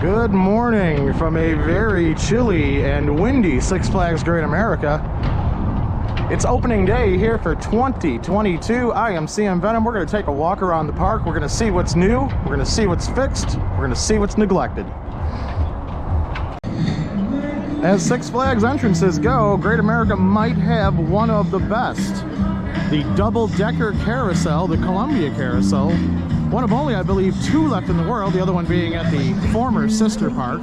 Good morning from a very chilly and windy Six Flags Great America. It's opening day here for 2022. I am CM Venom. We're going to take a walk around the park. We're going to see what's new. We're going to see what's fixed. We're going to see what's neglected. As Six Flags entrances go, Great America might have one of the best. The double-decker carousel, the Columbia Carousel. One of only, I believe, two left in the world, the other one being at the former sister park,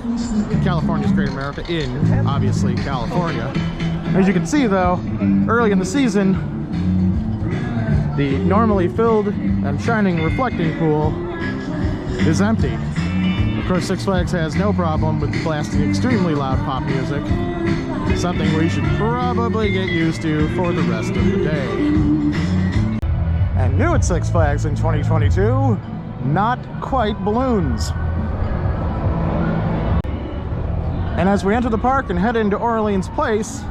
California's Great America, in, obviously, California. As you can see, though, early in the season, the normally filled and shining reflecting pool is empty. Of course, Six Flags has no problem with blasting extremely loud pop music, something we should probably get used to for the rest of the day. And new at Six Flags in 2022, not quite balloons. And as we enter the park and head into Orleans Place,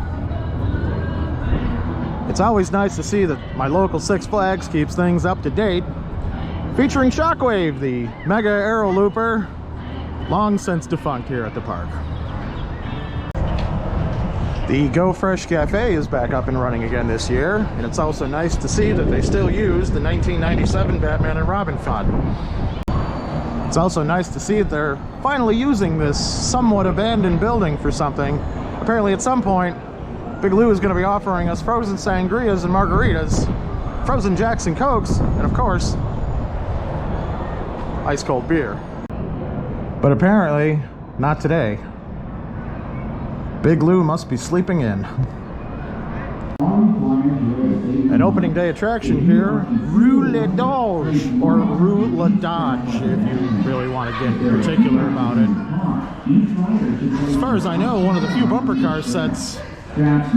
it's always nice to see that my local Six Flags keeps things up to date. Featuring Shockwave, the mega aero looper, long since defunct here at the park. The Go Fresh Cafe is back up and running again this year, and it's also nice to see that they still use the 1997 Batman and Robin font. It's also nice to see that they're finally using this somewhat abandoned building for something. Apparently at some point, Big Lou is going to be offering us frozen sangrias and margaritas, frozen Jacks and Cokes, and of course, ice cold beer. But apparently, not today. Big Lou must be sleeping in. An opening day attraction here, Rue Le Doge, or Rue La Dodge, if you really want to get particular about it. As far as I know, one of the few bumper car sets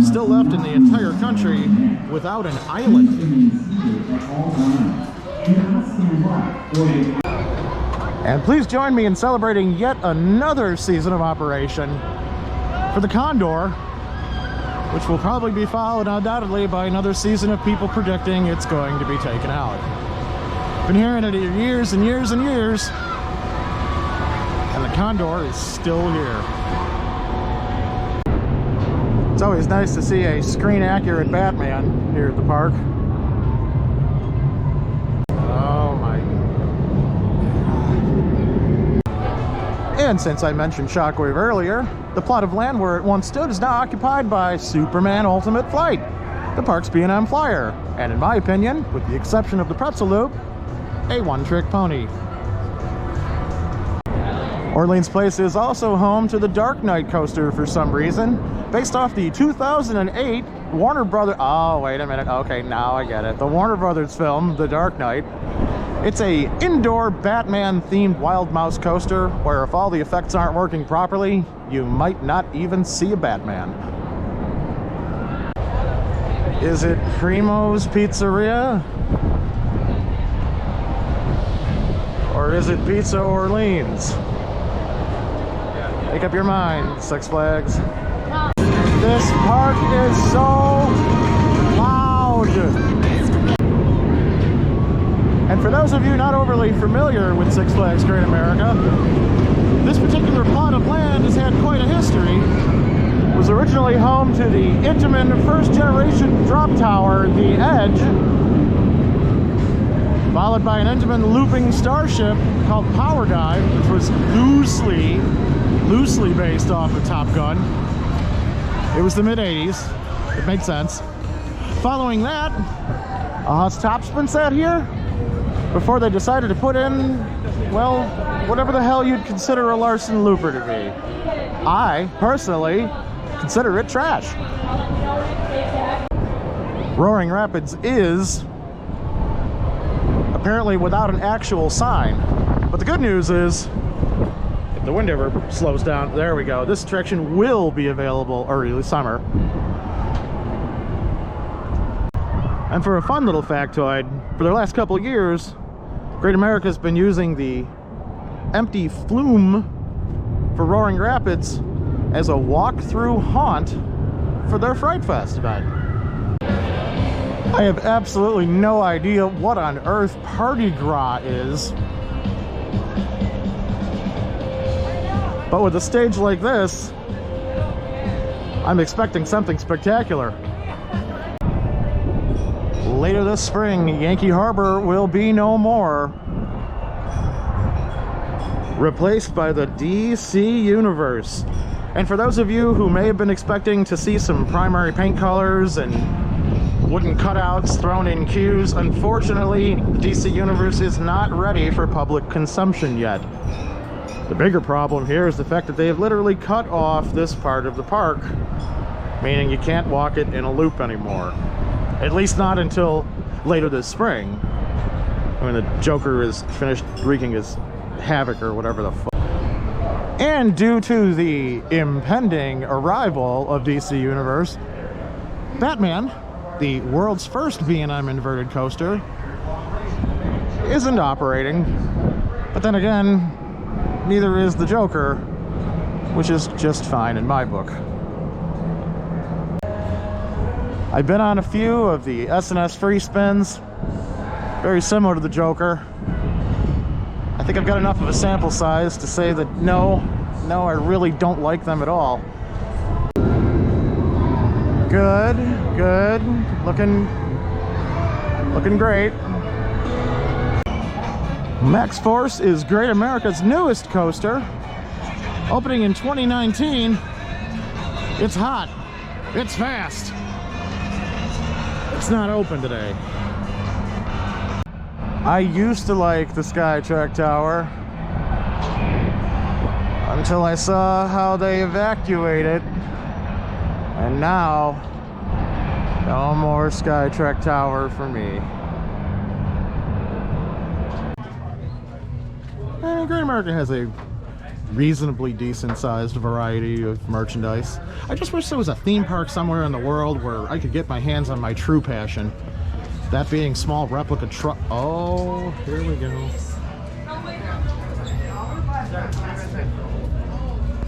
still left in the entire country without an island. And please join me in celebrating yet another season of operation for the Condor, which will probably be followed undoubtedly by another season of people predicting it's going to be taken out. Been hearing it years and years and years, and the Condor is still here. It's always nice to see a screen-accurate Batman here at the park. And since I mentioned Shockwave earlier, the plot of land where it once stood is now occupied by Superman Ultimate Flight, the park's B&M flyer, and in my opinion, with the exception of the pretzel loop, a one-trick pony. Orleans Place is also home to the Dark Knight coaster for some reason, based off the 2008 Warner Brothers... Oh, wait a minute. Okay, now I get it. The Warner Brothers film, The Dark Knight. It's a indoor Batman-themed Wild Mouse coaster where if all the effects aren't working properly, you might not even see a Batman. Is it Primo's Pizzeria? Or is it Pizza Orleans? Make up your mind, Six Flags. This park is so loud! And for those of you not overly familiar with Six Flags Great America, this particular plot of land has had quite a history. It was originally home to the Intamin first-generation drop tower, the Edge, followed by an Intamin looping starship called Power Dive, which was loosely based off of Top Gun. It was the mid-'80s. It made sense. Following that, has Topps been set here? Before they decided to put in, well, whatever the hell you'd consider a Larson Looper to be. I, personally, consider it trash. Roaring Rapids is apparently without an actual sign. But the good news is, if the wind ever slows down, there we go, this attraction will be available early summer. And for a fun little factoid, for the last couple of years, Great America has been using the empty flume for Roaring Rapids as a walk-through haunt for their Fright Fest event. I have absolutely no idea what on earth Party Gras is. But with a stage like this, I'm expecting something spectacular. Later this spring, Yankee Harbor will be no more. Replaced by the DC Universe. And for those of you who may have been expecting to see some primary paint colors and wooden cutouts thrown in queues, unfortunately, DC Universe is not ready for public consumption yet. The bigger problem here is the fact that they have literally cut off this part of the park, meaning you can't walk it in a loop anymore. At least not until later this spring, when the Joker is finished wreaking his havoc or whatever the fuck. And due to the impending arrival of DC Universe, Batman, the world's first B&M inverted coaster, isn't operating. But then again, neither is the Joker, which is just fine in my book. I've been on a few of the S&S free spins, very similar to the Joker. I think I've got enough of a sample size to say that no, I really don't like them at all. Good, looking great. Max Force is Great America's newest coaster, opening in 2019. It's hot, it's fast. It's not open today. I used to like the Skytrack Tower until I saw how they evacuate it, and now no more Skytrack Tower for me. And Great America has a reasonably decent sized variety of merchandise. I just wish there was a theme park somewhere in the world where I could get my hands on my true passion. That being small replica truck. Oh, here we go.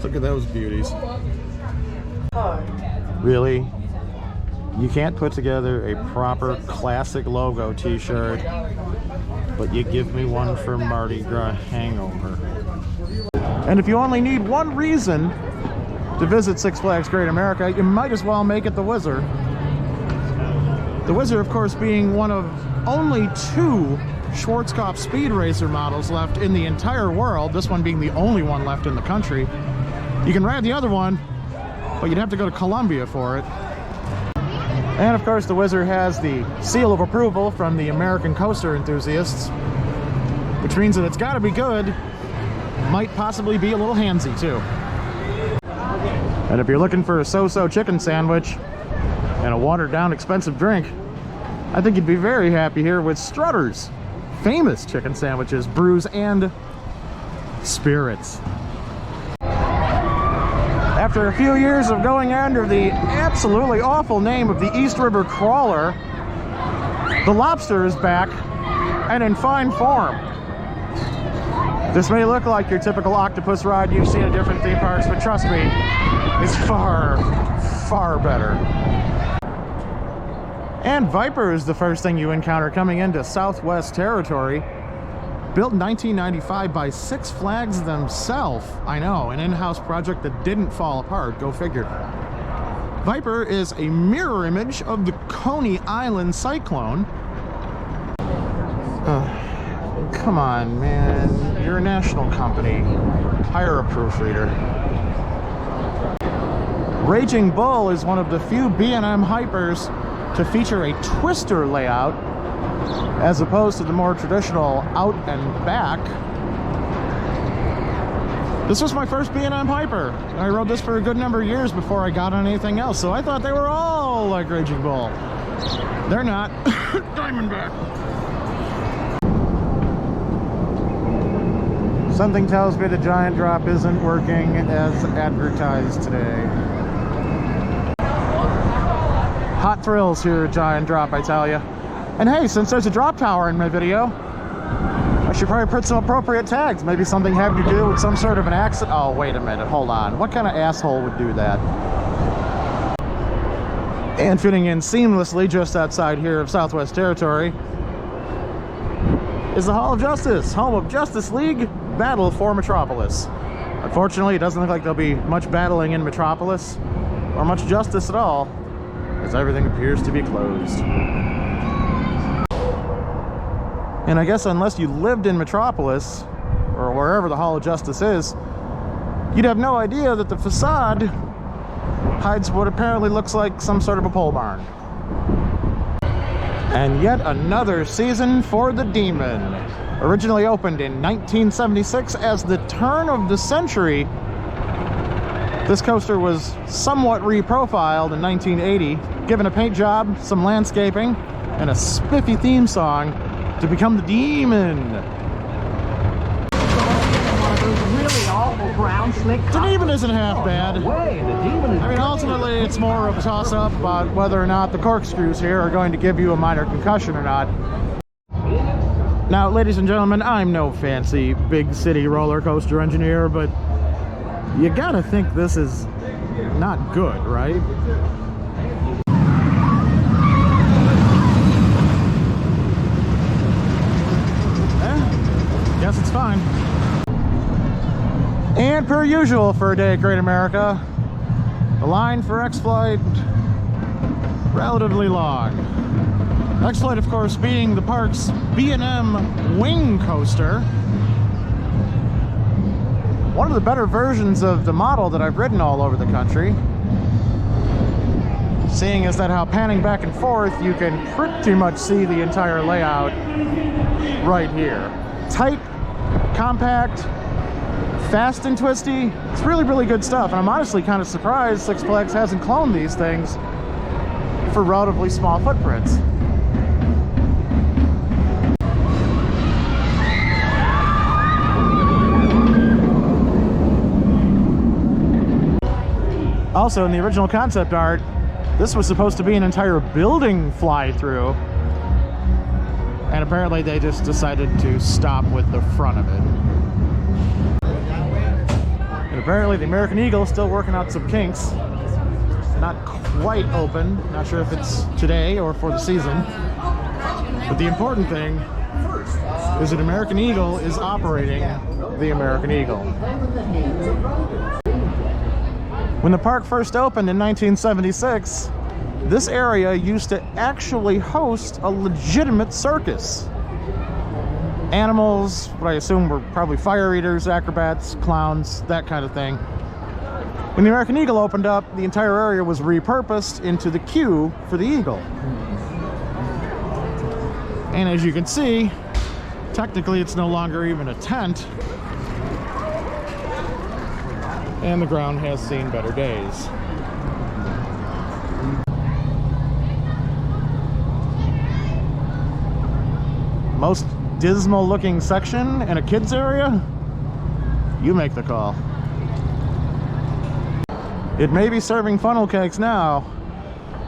Look at those beauties. Really? You can't put together a proper classic logo t-shirt, but you give me one for Mardi Gras hangover. And if you only need one reason to visit Six Flags Great America, you might as well make it the Wizard. The Wizard, of course, being one of only 2 Schwarzkopf Speed Racer models left in the entire world, this one being the only one left in the country. You can ride the other one, but you'd have to go to Colombia for it. And of course, the Wizard has the seal of approval from the American coaster enthusiasts, which means that it's got to be good. Might possibly be a little handsy too. And if you're looking for a so-so chicken sandwich and a watered-down expensive drink, I think you'd be very happy here with Strutter's famous chicken sandwiches, brews, and spirits. After a few years of going under the absolutely awful name of the East River Crawler, the Lobster is back and in fine form. This may look like your typical octopus ride you've seen at different theme parks, but trust me, it's far, far better. And Viper is the first thing you encounter coming into Southwest Territory. Built in 1995 by Six Flags themselves. I know, an in-house project that didn't fall apart, go figure. Viper is a mirror image of the Coney Island cyclone. Come on, man. You're a national company. Hire a proofreader. Raging Bull is one of the few B&M hypers to feature a twister layout as opposed to the more traditional out and back. This was my first B&M hyper. I rode this for a good number of years before I got on anything else, so I thought they were all like Raging Bull. They're not. Diamondback. Something tells me the Giant Drop isn't working as advertised today. Hot thrills here at Giant Drop, I tell you. And hey, since there's a drop tower in my video, I should probably put some appropriate tags. Maybe something having to do with some sort of an accident. Oh, wait a minute, hold on. What kind of asshole would do that? And fitting in seamlessly just outside here of Southwest Territory is the Hall of Justice, home of Justice League Battle for Metropolis. Unfortunately, it doesn't look like there'll be much battling in Metropolis, or much justice at all, as everything appears to be closed. And I guess unless you lived in Metropolis, or wherever the Hall of Justice is, you'd have no idea that the facade hides what apparently looks like some sort of a pole barn. And yet another season for the Demon. Originally opened in 1976 as the turn of the century, this coaster was somewhat reprofiled in 1980, given a paint job, some landscaping, and a spiffy theme song to become the Demon. The Demon isn't half bad. I mean, ultimately, it's more of a toss-up about whether or not the corkscrews here are going to give you a minor concussion or not. Now, ladies and gentlemen, I'm no fancy big city roller coaster engineer, but you gotta think this is not good, right? Guess it's fine. And per usual for a day at Great America, the line for X-Flight relatively long. X-Flight, of course, being the park's B&M wing coaster. One of the better versions of the model that I've ridden all over the country. Seeing as that how panning back and forth, you can pretty much see the entire layout right here. Tight, compact, fast and twisty. It's really, really good stuff. And I'm honestly kind of surprised Six Flags hasn't cloned these things for relatively small footprints. Also, in the original concept art, this was supposed to be an entire building fly-through, and apparently they just decided to stop with the front of it. And apparently the American Eagle is still working out some kinks. Not quite open, not sure if it's today or for the season. But the important thing is that American Eagle is operating the American Eagle. When the park first opened in 1976, this area used to actually host a legitimate circus. Animals, what I assume were probably fire eaters, acrobats, clowns, that kind of thing. When the American Eagle opened up, the entire area was repurposed into the queue for the Eagle. And as you can see, technically it's no longer even a tent. And the ground has seen better days. Most dismal looking section in a kids area? You make the call. It may be serving funnel cakes now,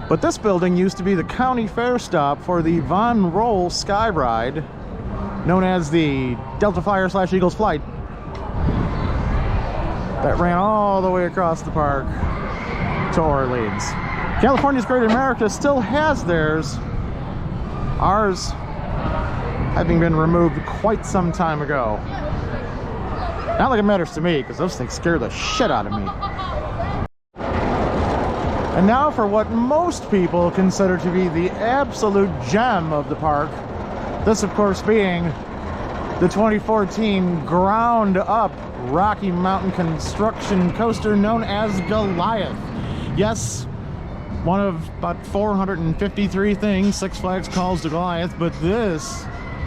but this building used to be the county fair stop for the Von Roll Sky Ride, known as the Delta Flyer / Eagles Flight, that ran all the way across the park to Orleans. California's Great America still has theirs. Ours having been removed quite some time ago. Not like it matters to me, because those things scare the shit out of me. And now for what most people consider to be the absolute gem of the park. This, of course, being the 2014 ground-up Rocky Mountain construction coaster known as Goliath. Yes, one of about 453 things Six Flags calls the Goliath, but this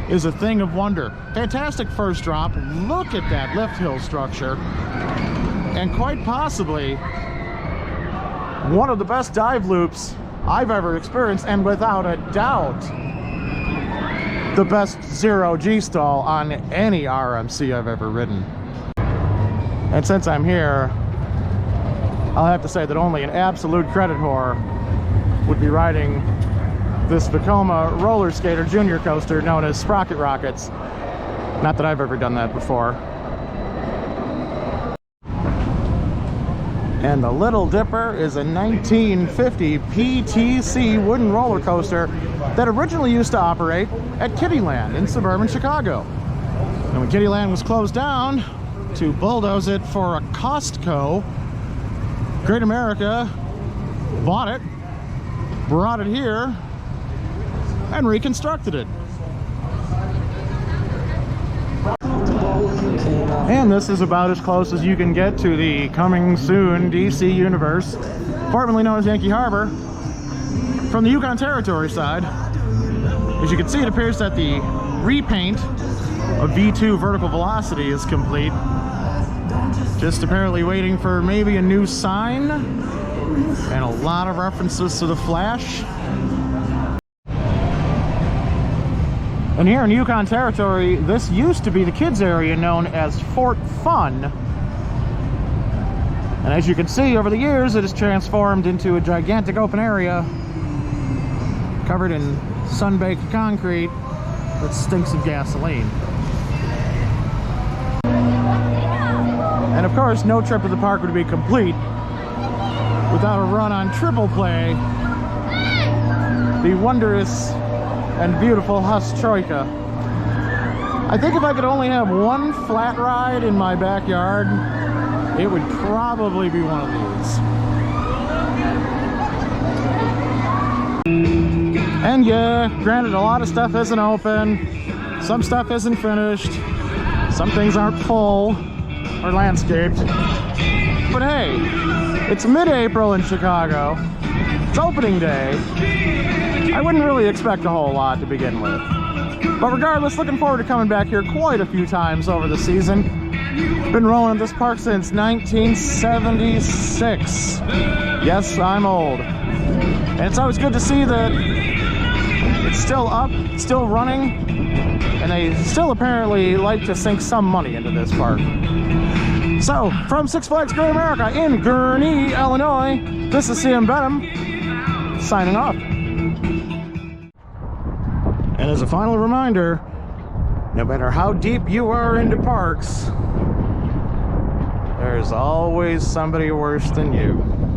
is a thing of wonder. Fantastic first drop. Look at that lift hill structure. And quite possibly one of the best dive loops I've ever experienced, and without a doubt the best zero G stall on any RMC I've ever ridden. And since I'm here, I'll have to say that only an absolute credit whore would be riding this Vekoma roller skater junior coaster known as Sprocket Rockets. Not that I've ever done that before. And the Little Dipper is a 1950 PTC wooden roller coaster that originally used to operate at Kittyland in suburban Chicago. And when Kittyland was closed down, to bulldoze it for a Costco. Great America bought it, brought it here, and reconstructed it. And this is about as close as you can get to the coming soon DC universe, formerly known as Yankee Harbor, from the Yukon Territory side. As you can see, it appears that the repaint of V2 vertical velocity is complete. Just apparently waiting for maybe a new sign and a lot of references to the Flash. And here in Yukon Territory, this used to be the kids area known as Fort Fun. And as you can see, over the years, it has transformed into a gigantic open area covered in sun-baked concrete that stinks of gasoline. And of course, no trip to the park would be complete without a run on Triple Play, the wondrous and beautiful Huss Troika. I think if I could only have one flat ride in my backyard, it would probably be one of these. And yeah, granted, a lot of stuff isn't open, some stuff isn't finished, some things aren't full or landscaped. But hey, it's mid-April in Chicago, it's opening day. I wouldn't really expect a whole lot to begin with. But regardless, looking forward to coming back here quite a few times over the season. Been rolling at this park since 1976. Yes, I'm old. And it's always good to see that it's still up, still running, and they still apparently like to sink some money into this park. So, from Six Flags Great America in Gurnee, Illinois, this is CM Benham, signing off. And as a final reminder, no matter how deep you are into parks, there's always somebody worse than you.